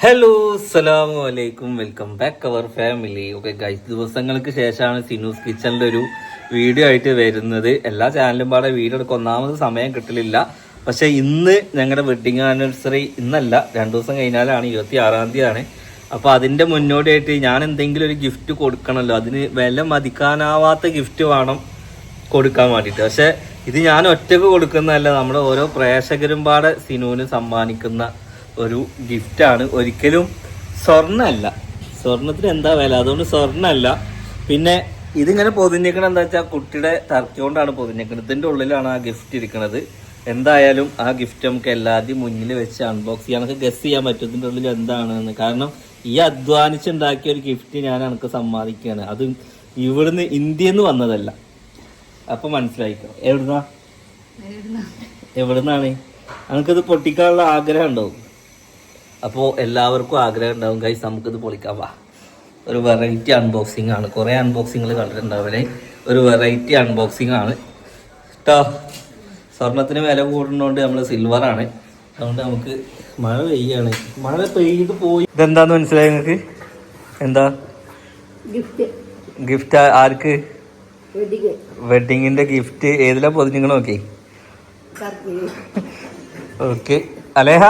Hello അസ്സലാമു അലൈക്കും, welcome back our family. Okay guys, ദിവസങ്ങൾക്ക് ശേഷമാണ് സിനൂസ് കിച്ചണിൻ്റെ ഒരു വീഡിയോ ആയിട്ട് വരുന്നത്. എല്ലാ ചാനലും പാടെ വീഡിയോ എടുക്കാൻ ഒന്നാമത് സമയം കിട്ടലില്ല. പക്ഷേ ഇന്ന് ഞങ്ങളുടെ വെഡ്ഡിങ് ആനിവേഴ്സറി ഇന്നല്ല, 2 ദിവസം കഴിഞ്ഞാലാണ്, 26-ാം തീയതിയാണ്. അപ്പോൾ അതിൻ്റെ മുന്നോടിയായിട്ട് ഞാൻ എന്തെങ്കിലും ഒരു ഗിഫ്റ്റ് കൊടുക്കണമല്ലോ, അതിന് വില മതിക്കാനാവാത്ത ഗിഫ്റ്റ് വേണം കൊടുക്കാൻ വേണ്ടിയിട്ട്. പക്ഷേ ഇത് ഞാൻ ഒറ്റക്ക് കൊടുക്കുന്നതല്ല, നമ്മുടെ ഓരോ പ്രേക്ഷകരും പാടെ സിനുവിന് സമ്മാനിക്കുന്ന ഒരു ഗിഫ്റ്റാണ്. ഒരിക്കലും സ്വർണ്ണമല്ല, സ്വർണത്തിന് എന്താ വില, അതുകൊണ്ട് സ്വർണ്ണമല്ല. പിന്നെ ഇതിങ്ങനെ പൊതിഞ്ഞേക്കണത് എന്താ വെച്ചാൽ കുട്ടിയുടെ ടർക്കി കൊണ്ടാണ് പൊതിഞ്ഞേക്കുന്നത്. ഇതിൻ്റെ ഉള്ളിലാണ് ആ ഗിഫ്റ്റ് ഇരിക്കുന്നത്. എന്തായാലും ആ ഗിഫ്റ്റ് നമുക്ക് എല്ലാവരുടെയും മുന്നിൽ വെച്ച് അൺബോക്സ് ചെയ്യാൻ, നമുക്ക് ഗസ് ചെയ്യാൻ പറ്റും ഇതിൻ്റെ ഉള്ളിൽ എന്താണെന്ന്. കാരണം ഈ അധ്വാനിച്ചുണ്ടാക്കിയ ഒരു ഗിഫ്റ്റ് ഞാൻ എനിക്ക് സമ്മാനിക്കുകയാണ്. അത് ഇവിടുന്ന് ഇന്ത്യയിൽ നിന്ന് വന്നതല്ല. അപ്പം മനസ്സിലായിക്കോ എവിടുന്നാണ് നമുക്കിത് പൊട്ടിക്കാനുള്ള ആഗ്രഹം ഉണ്ടാവും. അപ്പോൾ എല്ലാവർക്കും ആഗ്രഹം ഉണ്ടാവും ഗൈസ്, നമുക്കിത് പൊളിക്കാം. വാ, ഒരു വെറൈറ്റി അൺബോക്സിങ് ആണ്. കുറേ അൺബോക്സിങ്ങൾ കണ്ടിട്ടുണ്ടാവില്ലേ, ഒരു വെറൈറ്റി അൺബോക്സിങ് ആണ് കേട്ടോ. സ്വർണത്തിന് വില കൂടുന്നതുകൊണ്ട് നമ്മൾ സിൽവറാണ്, അതുകൊണ്ട് നമുക്ക് മഴ പെയ്യാണ്. മഴ പെയ്ത് പോയി. ഇതെന്താന്ന് മനസ്സിലായി നിങ്ങൾക്ക്? എന്താ ഗിഫ്റ്റ്? ആർക്ക്? വെഡിങ്ങിന്റെ ഗിഫ്റ്റ്. ഏതിലാ പൊതിഞ്ഞിങ്ങൾ നോക്കി? ഓക്കെ അലേഹ.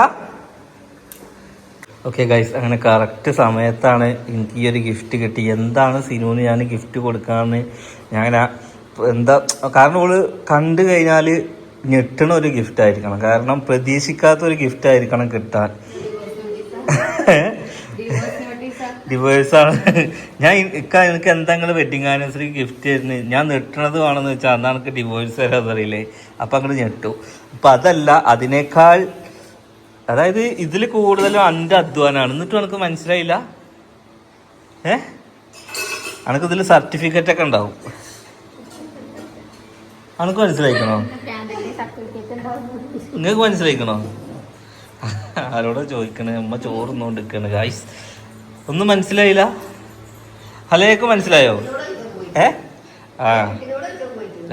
ഓക്കെ ഗൈസ്, അങ്ങനെ കറക്റ്റ് സമയത്താണ് എനിക്ക് ഈ ഒരു ഗിഫ്റ്റ് കിട്ടി. എന്താണ് സിനുവിന് ഞാൻ ഗിഫ്റ്റ് കൊടുക്കാമെന്ന് ഞാൻ എന്താ, കാരണം അവള് കണ്ടു കഴിഞ്ഞാൽ ഞെട്ടണ ഒരു ഗിഫ്റ്റ് ആയിരിക്കണം, കാരണം പ്രതീക്ഷിക്കാത്ത ഒരു ഗിഫ്റ്റ് ആയിരിക്കണം കിട്ടാൻ. ഡിവോഴ്സാണ്. എനിക്ക് എന്തെങ്കിലും വെഡിങ് ആനിവേഴ്സറി ഗിഫ്റ്റ് തരുന്നത്, ഞാൻ ഞെട്ടണത് വേണമെന്ന് വെച്ചാൽ അന്നാണ് എനിക്ക് ഡിവോഴ്സ് തരാതറിയില്ലേ, അപ്പം അങ്ങോട്ട് ഞെട്ടു. അപ്പം അതല്ല, അതിനേക്കാൾ, അതായത് ഇതിൽ കൂടുതലും എൻ്റെ അധ്വാനാണ്. എന്നിട്ടും എനിക്ക് മനസ്സിലായില്ല. എനിക്ക് ഇതിൽ സർട്ടിഫിക്കറ്റ് ഒക്കെ ഉണ്ടാവും. എനിക്ക് മനസ്സിലായിക്കണോ? നിങ്ങൾക്ക് മനസ്സിലായിക്കണോ? ആരോടാ ചോദിക്കണേ? അമ്മ ചോറുന്നോണ്ടിരിക്കണ് ഗായ്സ്. ഒന്നും മനസ്സിലായില്ല. ഹലയൊക്കെ മനസ്സിലായോ?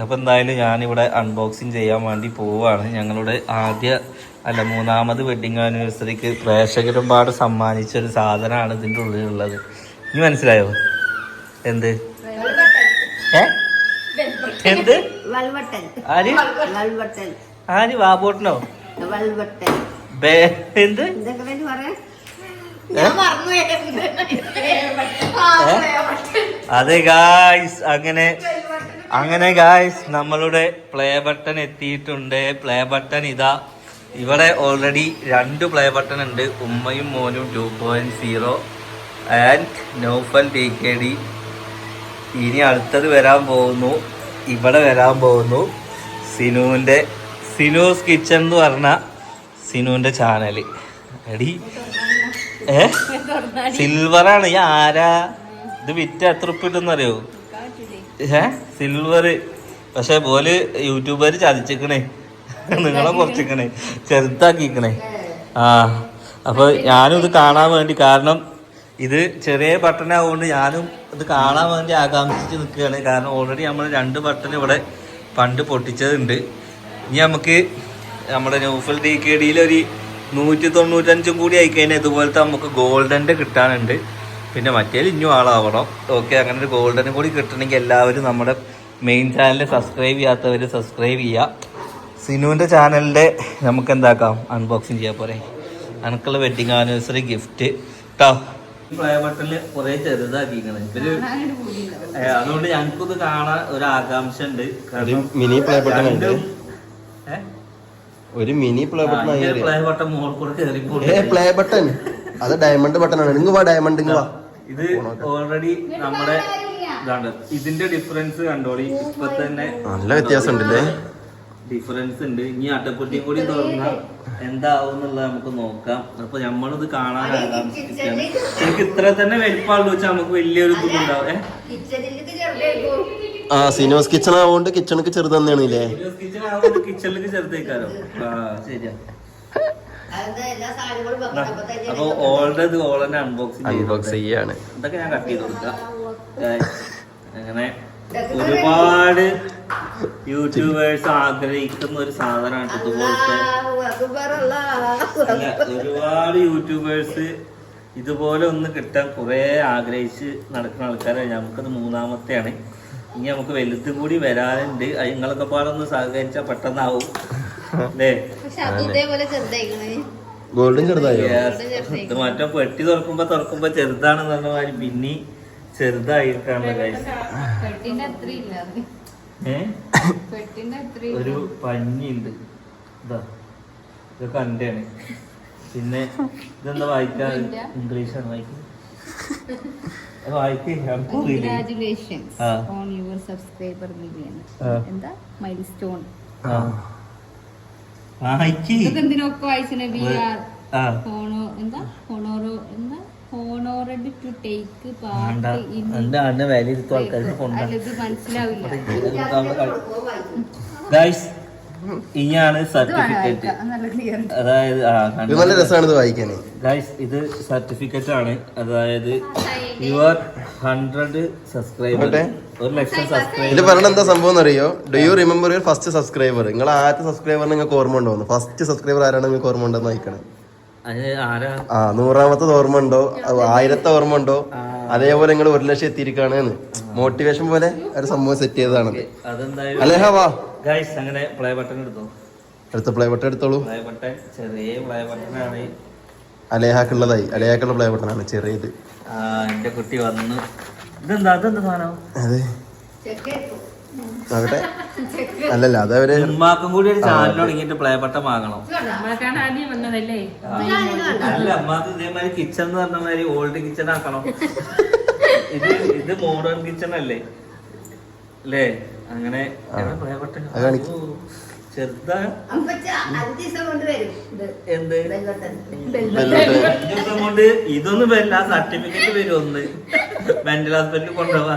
അപ്പം എന്തായാലും ഞാനിവിടെ അൺബോക്സിങ് ചെയ്യാൻ വേണ്ടി പോവുകയാണ്. ഞങ്ങളുടെ മൂന്നാമത് വെഡിങ് ആനിവേഴ്സറിക്ക് പ്രേക്ഷകരുമ്പാട് സമ്മാനിച്ചൊരു സാധനമാണ് ഇതിൻ്റെ ഉള്ളിലുള്ളത്. ഇനി മനസ്സിലായോ? എന്ത് എന്ത്? ആര്? വാബോട്ടനോ? എന്ത്? അതെ ഗായ്സ്, അങ്ങനെ ഗായ്സ് നമ്മളുടെ പ്ലേ ബട്ടൺ എത്തിയിട്ടുണ്ട്. പ്ലേ ബട്ടൺ ഇതാ ഇവിടെ ഓൾറെഡി 2 പ്ലേ ബട്ടൺ ഉണ്ട്. ഉമ്മയും മോനും 2.0 ആൻഡ് നൗഫൽ TKD. ഇനി അടുത്തത് വരാൻ പോകുന്നു, ഇവിടെ വരാൻ പോകുന്നു സിനൂസ് കിച്ചൺ എന്ന് പറഞ്ഞ സിനുവിൻ്റെ ചാനല്. എടി സിൽവറാണ്. ഈ ആരാ ഇത് വിറ്റ് എത്ര ഉപ്പ് കിട്ടുന്നറിയോ? സിൽവർ. പക്ഷെ പോലെ യൂട്യൂബർ ചതിച്ചിക്കണേ, നിങ്ങളെ കുറച്ചിക്കണേ, ചെറുതാക്കിക്കണേ. അപ്പൊ ഞാനും ഇത് കാണാൻ വേണ്ടി, കാരണം ഇത് ചെറിയ ബട്ടൺ ആവുകൊണ്ട് ഞാനും ഇത് കാണാൻ വേണ്ടി ആകാംക്ഷിച്ച് നിൽക്കുകയാണ്. കാരണം ഓൾറെഡി നമ്മൾ 2 ബട്ടൺ ഇവിടെ പണ്ട് പൊട്ടിച്ചതുണ്ട്. ഇനി നമുക്ക് നമ്മുടെ നൗഫൽ TKDയിൽ ഒരു 195 കൂടി ആയിക്കഴിഞ്ഞാൽ ഇതുപോലത്തെ നമുക്ക് ഗോൾഡൻ്റെ കിട്ടാനുണ്ട്. പിന്നെ മറ്റേ ഇനിയും ആളാവണം. ഓക്കെ, അങ്ങനെ ഒരു ഗോൾഡനും കൂടി കിട്ടണമെങ്കിൽ എല്ലാവരും നമ്മുടെ മെയിൻ ചാനൽ സബ്സ്ക്രൈബ് ചെയ്യാത്തവർ സബ്സ്ക്രൈബ് ചെയ്യുക. സിനുവിൻ്റെ ചാനലിൻ്റെ നമുക്ക് എന്താക്കാം, അൺബോക്സിങ് ചെയ്യാൻ പോരെ. എനിക്കുള്ള വെഡിങ് ആനിവേഴ്സറി ഗിഫ്റ്റ് കേട്ടോ. പ്ലേ ബട്ടണിൽ കുറേ ചെറുതാക്കിക്കണം ഇവര്, അതുകൊണ്ട് ഞങ്ങൾക്കൊന്ന് കാണാൻ ഒരു ആകാംക്ഷ ഉണ്ട്. മിനി പ്ലേ ബട്ടൺ ഒരു mini play button play button മോൾ കൂടെ കയറി പ്ലേ ബട്ടൺ അത് ഡയമണ്ട് ബട്ടൺ ആണ്. നിങ്ങൾ വാ, ഡയമണ്ട് വാ. ഇത് ഓൾറെഡി നമ്മുടെ ഇതാണ്. ഇതിന്റെ ഡിഫറൻസ് കണ്ടോളി, ഇപ്പൊ തന്നെ നല്ല വ്യത്യാസം ഉണ്ടല്ലേ, ഡിഫറൻസ് ഉണ്ട്. ഇനി അട്ടക്കുട്ടിയും കൂടി തുറന്നാൽ എന്താവും എന്നുള്ളത് നമുക്ക് നോക്കാം. അപ്പൊ നമ്മളിത് കാണാനാകാം. എനിക്ക് ഇത്ര തന്നെ വലിപ്പമുള്ളൂ വെച്ചാൽ നമുക്ക് വലിയൊരു ഇതുണ്ടാവും. സിനോസ് കിച്ചൺ ആവുകൊണ്ട് കിച്ചണിക്ക് ചെറുത് തന്നെയാണല്ലേ. കിച്ചൺ ആവുകൊണ്ട് കിച്ചണിലേക്ക് ചെറുതേക്കാരോ? ശരിയാ. അപ്പൊ ഓൾറെഡി ഓളന്നെ അൺബോക്സിങ് ചെയ്യാണ്. ഇതൊക്കെ ഞാൻ കട്ട് ചെയ്ത് കൊടുക്കാം. അങ്ങനെ ഒരുപാട് യൂട്യൂബേഴ്സ് ആഗ്രഹിക്കുന്ന ഒരു സാധനമാണ് ഇതുപോലത്തെ. ഒരുപാട് യൂട്യൂബേഴ്സ് ഇതുപോലെ ഒന്ന് കിട്ടാൻ കുറേ ആഗ്രഹിച്ച് നടക്കുന്ന ആൾക്കാരാണ്. നമുക്കത് മൂന്നാമത്തെയാണ്. ഇനി നമുക്ക് വലുതും കൂടി വരാനുണ്ട്. അത് നിങ്ങളൊക്കെ പാടൊന്ന് സഹകരിച്ചാൽ പെട്ടെന്നാവും അല്ലേ? ഗോൾഡൻ ചെറുതായോ? ഇത് മറ്റേ പെട്ടി തുറക്കുമ്പോ ചെറുതാണെന്ന് പറഞ്ഞ മാതിരി പിന്നെ ചെറുതായിട്ടാണ് ഒരു പഞ്ഞിണ്ട്. ഇതാ ഇത് കണ്ടാണ്. പിന്നെ ഇതെന്താ വായിക്കാൻ? ഇംഗ്ലീഷാണ് വായിക്കുന്നത്. Congratulations on your subscriber million. എന്താ milestone. ഇതൊക്കെ എന്തിനൊക്കെ വായിച്ചേ? We are honored to take part in. ഇത് മനസ്സിലാവില്ല. ഗൈസ് ഇനിയാണ് സർട്ടിഫിക്കറ്റ്. അതായത് നല്ല രസമാണ് ഇത് വായിക്കാൻ. ഗൈസ് ഇത് സർട്ടിഫിക്കറ്റ് ആണ്. അതായത് യുവർ 100 സബ്സ്ക്രൈബർ, 1,00,000 സബ്സ്ക്രൈബർ. ഇത് പറഞ്ഞ എന്താ സംഭവം അറിയോ? Do you remember your first subscriber? നിങ്ങൾ ആദ്യത്തെ സബ്സ്ക്രൈബർ നിങ്ങൾക്ക് ഓർമ്മ ഉണ്ടോ? ഫസ്റ്റ് സബ്സ്ക്രൈബർ ആരാണ് നിങ്ങൾക്ക് ഓർമ്മ ഉണ്ടെന്ന് വായിക്കണേ. 100ാമത്തെ ഓർമ്മ ഉണ്ടോ? 1000ത്തെ ഓർമ്മ ഉണ്ടോ? അതേപോലെ നിങ്ങൾ 1,00,000 എത്തിയിരിക്കാണ്. മോട്ടിവേഷൻ പോലെ ഒരു സംഭവം സെറ്റ് ചെയ്തതാണ്. അലേഹ വാ ഗൈസ്. അങ്ങനെ പ്ലേ ബട്ടൺ എടുത്തോ. അടുത്ത പ്ലേ ബട്ടൺ എടുത്തോളൂ. പ്ലേ ബട്ടൺ ചെറിയ പ്ലേ ബട്ടണാണ്. അലേഹാക്കുള്ളതായി. അലേഹാക്കുള്ള പ്ലേ ബട്ടൺ ആണ് ചെറിയത്. എന്റെ കുട്ടി വന്നു. ഇതെന്താ സാധനം? അതെ ആകട്ടെ. അല്ലല്ല അതവര് ഉമ്മാക്കും കൂടി ഒരു ചാനൽ തുടങ്ങിയിട്ട് പ്ലേ ബട്ടൺ വാങ്ങണം. അല്ല അമ്മാക്ക് ഇതേമാതിരി കിച്ചൺ എന്ന് പറഞ്ഞ മാതിരി ഓൾഡ് കിച്ചൺ ആക്കണം. ഇത് മോഡേൺ കിച്ചൺ അല്ലേ അല്ലേ? അങ്ങനെ പ്ലേ ബട്ടൺ ചെറുതാ. എന്ത് 5 ദിവസം കൊണ്ട് ഇതൊന്നും വരില്ല. സർട്ടിഫിക്കറ്റ് വരും. ഒന്ന് മെന്റൽ ഹോസ്പിറ്റലിൽ കൊണ്ടുപോവാ.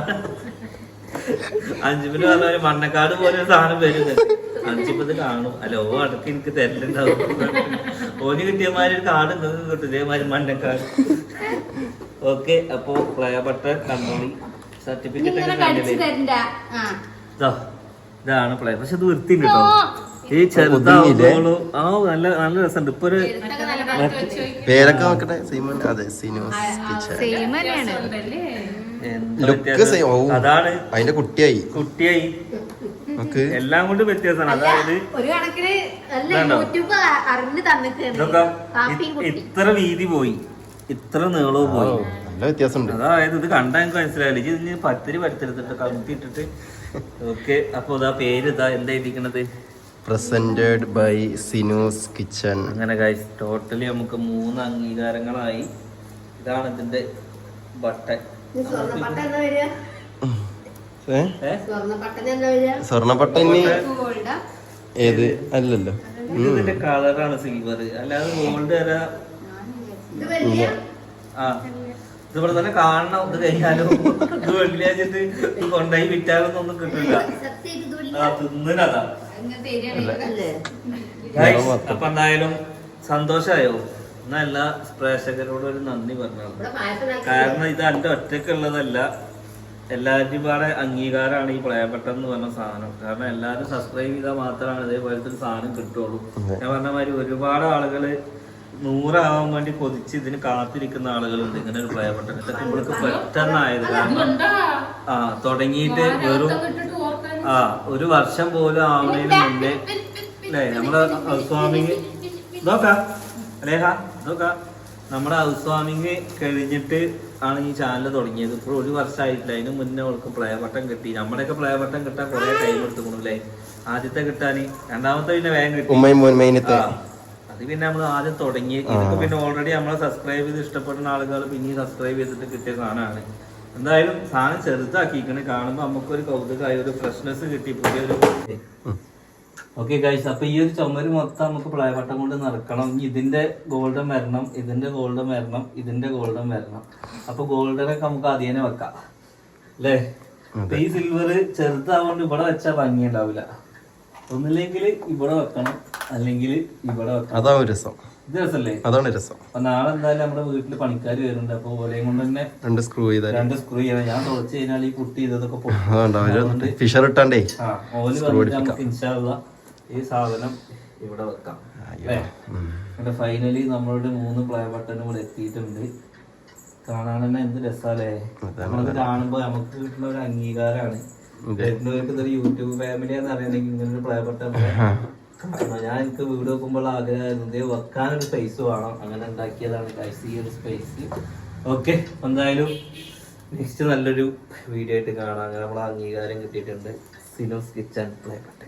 5 മിനിറ്റ് പറഞ്ഞ ഒരു മണ്ണക്കാട് പോലെ ഒരു സാധനം വരുന്നത്. 5 ഇത് കാണും. അല്ല ഓ അടക്ക് എനിക്ക് തരലുണ്ടാവും. ഓന് കിട്ടിയമാതിരി ഒരു കാർഡ് നിങ്ങൾക്ക് കിട്ടും. ഇതേമാതിരി മണ്ണക്കാട്. ഓക്കെ. അപ്പൊ പ്ലേ ബട്ടൺ കണ്ടോളി. സർട്ടിഫിക്കറ്റ് ഒക്കെ കണ്ടില്ലേ? ഇതാണ് പ്ലേ. പക്ഷെ ഇത് വൃത്തിണ്ട് കേട്ടോ. ഈ ചെറുതാവുമ്പോഴും നല്ല നല്ല രസമുണ്ട്. ഇപ്പൊ ഒരു പേരൊക്കെ നോക്കട്ടെ. സീമൻ. അതെ സിനൂസ് കിച്ചൺ. അതാണ് അതിന്റെ കുട്ടിയായി എല്ലാം കൊണ്ട് വ്യത്യാസമാണ്. അതായത് ഇത്ര വീതി പോയി, ഇത്ര നീളവും പോയി. നല്ല വ്യത്യാസമുണ്ട്. അതായത് ഇത് കണ്ടാ എനിക്ക് മനസ്സിലായില്ല. ഇതിന് പത്തിരി പരുത്തെടുത്തിട്ട് കമത്തിട്ടിട്ട്. ഓക്കെ. അപ്പൊ ഇതാ പേര് ഇതാ എന്താ എഴുതിക്കണത്? Presented by Sinu's kitchen. അങ്ങനെ ഗൈസ് ടോട്ടലി നമുക്ക് 3 അംഗീകാരങ്ങളായി. ഇതാണ് ഇതിന്റെ ബട്ടൺ. സ്വർണ്ണപ്പട്ടന് ഏത്? അല്ലല്ലോ, ഇതിന്റെ കളറാണ് സിൽവർ, അല്ലാതെ ഗോൾഡ് വരാ. ആ ഇതിവിടെ തന്നെ കാണണം. ഇത് കഴിഞ്ഞാലും ഇത് വെള്ളിയാഴ്ച കൊണ്ടുപോയി വിറ്റാലൊന്നും ഒന്നും കിട്ടില്ല. തിന്നതാ. അപ്പൊ എന്തായാലും സന്തോഷായോ? എന്നാ എല്ലാ പ്രേക്ഷകരോടും ഒരു നന്ദി പറഞ്ഞു. കാരണം ഇത് എന്റെ ഒറ്റക്കുള്ളതല്ല, എല്ലാവരുടെയും പാടെ അംഗീകാരമാണ് ഈ പ്ലേ ബട്ടൺ എന്ന് പറഞ്ഞ സാധനം. കാരണം എല്ലാവരും സബ്സ്ക്രൈബ് ചെയ്താൽ മാത്രമാണ് ഇതേപോലത്തെ ഒരു സാധനം കിട്ടുള്ളൂ. ഞാൻ പറഞ്ഞ മാതിരി ഒരുപാട് ആളുകള് 100 ആവാൻ വേണ്ടി കൊതിച്ച് ഇതിന് കാത്തിരിക്കുന്ന ആളുകളുണ്ട്. ഇങ്ങനെ ഒരു പ്ലേ ബട്ടൺ ഇതൊക്കെ നമ്മൾക്ക് പെട്ടെന്നായത്. കാരണം തുടങ്ങിയിട്ട് വെറും 1 വർഷം പോലും ആവുന്നതിന് മുന്നേ അല്ലേ നമ്മുടെ ഹൗസ് വാമിങ് നോക്കാം അല്ലേഹാ നോക്കാം. നമ്മുടെ ഹൗസ് വാമിങ് കഴിഞ്ഞിട്ട് ആണ് ഈ ചാനൽ തുടങ്ങിയത്. ഇപ്പോൾ 1 വർഷമായിട്ടില്ല. അതിന് മുന്നേ അവൾക്ക് പ്ലേ ബട്ടൺ കിട്ടി. നമ്മുടെയൊക്കെ പ്ലേ ബട്ടൺ കിട്ടാൻ കുറെ ടൈം എടുത്തുകൊണ്ടല്ലേ. ആദ്യത്തെ കിട്ടാന്, രണ്ടാമത്തെ പിന്നെ വേഗം കിട്ടി. അത് പിന്നെ നമ്മൾ ആദ്യം തുടങ്ങി. ഇതൊക്കെ പിന്നെ ഓൾറെഡി നമ്മളെ സബ്സ്ക്രൈബ് ചെയ്ത് ഇഷ്ടപ്പെടുന്ന ആളുകൾ പിന്നെ സബ്സ്ക്രൈബ് ചെയ്തിട്ട് കിട്ടിയ സാധനമാണ്. എന്തായാലും സാധനം ചെറുതാക്കിക്കണ്. കാണുമ്പോൾ നമുക്കൊരു കൗതുകമായി, ഒരു ഫ്രഷ്നെസ് കിട്ടി, പുതിയൊരു. ഓക്കെ ഗൈസ്, അപ്പൊ ഈ ഒരു ചുമര് മൊത്തം നമുക്ക് പ്ലേ ബട്ടൺ കൊണ്ട് നടക്കണം. ഇതിന്റെ ഗോൾഡൻ വരണം, ഇതിന്റെ ഗോൾഡൻ വരണം, ഇതിന്റെ ഗോൾഡൻ വരണം. അപ്പൊ ഗോൾഡനൊക്കെ നമുക്ക് അതിനെ വെക്കാം അല്ലേ? ഈ സിൽവർ ചെറുതാവുകൊണ്ട് ഇവിടെ വെച്ചാൽ ഭംഗി ഉണ്ടാവില്ല. ഒന്നില്ലെങ്കിൽ ഇവിടെ വെക്കണം, അല്ലെങ്കിൽ ഇവിടെ വെക്കണം. അതാണ് രസം. ഇത് രസല്ലേ? അതാണ് രസം. അപ്പൊ നാളെ എന്തായാലും നമ്മുടെ വീട്ടില് പണിക്കാർ വരുന്നുണ്ട്. അപ്പൊ ഓലയും കൊണ്ട് തന്നെ 2 സ്ക്രൂ ചെയ്യണം. ഞാൻ തുറച്ചു കഴിഞ്ഞാൽ ഈ കുട്ടി ഇതൊക്കെ ഫിഷർ ഇട്ടാണ്ടേ ഓല് വന്നിട്ട് നമുക്ക് ഇൻഷാള്ള ഈ സാധനം ഇവിടെ വെക്കാം. ഫൈനലി നമ്മളുടെ 3 പ്ലേ ബട്ടൺ ഇവിടെ എത്തിയിട്ടുണ്ട്. കാണാൻ തന്നെ എന്ത് രസാലേ. നമുക്ക് കാണുമ്പോ നമുക്ക് കിട്ടുന്ന ഒരു അംഗീകാരമാണ്. വരുന്നവർക്ക് ഇതൊരു യൂട്യൂബ് ഫാമിലി എന്ന് അറിയണമെങ്കിൽ ഇങ്ങനെ ഒരു പ്രിയപ്പെട്ട കാരണം ഞാൻ എനിക്ക് വീട് വെക്കുമ്പോൾ ആഗ്രഹമായിരുന്നു ഇത് വെക്കാനൊരു സ്പേസ് വേണം. അങ്ങനെ ഉണ്ടാക്കിയതാണ് ഗൈസ് ഈ ഒരു സ്പേസ്. ഓക്കെ, എന്തായാലും നെക്സ്റ്റ് നല്ലൊരു വീഡിയോ ആയിട്ട് കാണാം. അങ്ങനെ നമ്മളെ അംഗീകാരം കിട്ടിയിട്ടുണ്ട്. സിനൂസ് കിച്ചൺ പ്രിയപ്പെട്ട